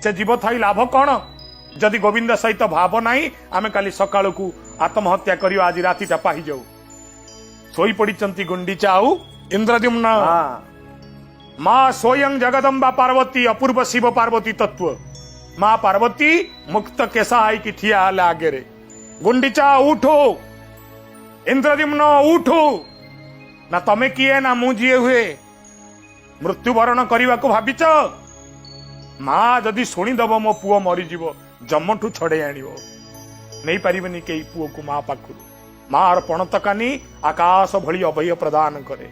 से जीव थी लाभ कौन जदि गोविंद सहित भाव नहीं आमे काली सकाळ को आत्महत्या करियो आज रातिटा पाहि जाऊ सोई पड़िचंती गुंडीचा आउ इंद्रद्युम्न माँ स्वयं जगदम्बा पार्वती अपूर्व शिव पार्वती तत्व माँ पार्वती मुक्त केसा आई की ठिया आले आगे रे गुंडीचा उठो इंद्रद्युम्न उठो ना तमे किए ना मु जीए हुए मृत्युवरण करने को भाविच माँ जदि शुणीदब मो पुओ मरीज जमठू छड़े आण नहीं पारिबनी कई पुओ को माँ पाखु मार पणतकानी आकाश भली अभय प्रदान करे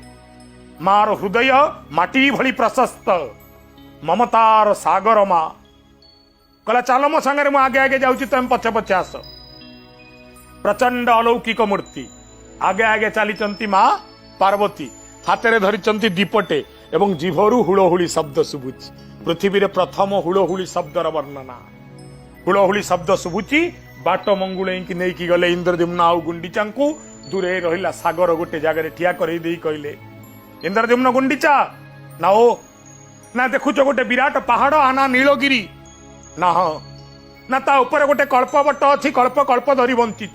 मार हृदय माटी भली प्रशस्त ममतार सागर माँ कहला चल मो संगे मु आगे आगे जाऊँ तुम पछे पछे आस प्रचंड अलौकिक मूर्ति आगे आगे चली माँ पार्वती हाथ में धरी दीपटे एवं जीभरू हुड़हुड़ी शब्द शुभुची पृथ्वी रे प्रथम हुड़हुड़ी शब्दर वर्णना हुड़हुड़ी शब्द शुभुची बाट मंगुले की नहीं की गले इंद्रद्युम्न आउ गुंडीचा दूरे रहिला सागर गोटे जगह ठिया कर कहले इंद्रद्युम्न गुंडीचा ना ओ ना देखुच गोटे विराट पहाड़ आना नीलगिरी ना ना ता ऊपर गोटे कल्पवट अच्छी कल्प कल्प धरी बंची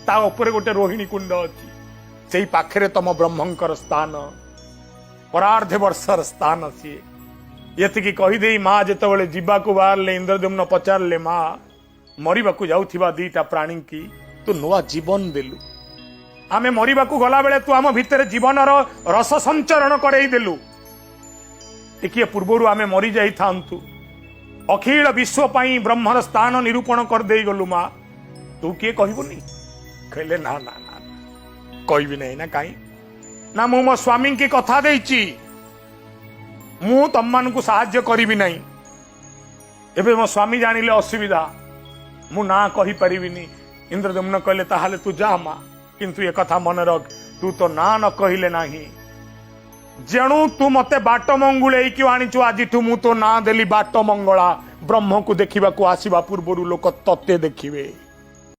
ता ऊपर गोटे रोहिणी कुंड अच्छी से पाखे तम ब्रह्मंकर स्थान परार्धे वर्षर स्थान सी ये कहीदे माँ जिते जीवाकू बाहर इंद्रद्युम्न पचारे माँ मरवाकू जाऊथिबा दीटा प्राणी की तू नुआ जीवन देलु आमे मरवाकू गला बेले तू आम भितर जीवनर रस संचरण करई देलु टिके पूर्वरु आमे मरी जाई थांतु अखिल विश्व पाई ब्रह्मर स्थान निरूपण कर देई गलु माँ तू किए कहबुनी कहले ना ना ना कहबी नहीं ना कहीं ना मु मो स्वामी की कथा देइची मु तम मान को साहाय्य करिबी नहीं एबे मो स्वामी जानिले असुविधा मु ना कहि परिबिनी इंद्रद्युम्न कहले ताहाले तू जा माँ किंतु ये कथा मन रख तू तो ना न कहिले नाही जेणु तू मते बाट मंगुले कि आनीचु आज मु तो ना देली बाट मंगला ब्रह्म को देखा आसवा पूर्व लोक तत्ते देखिए।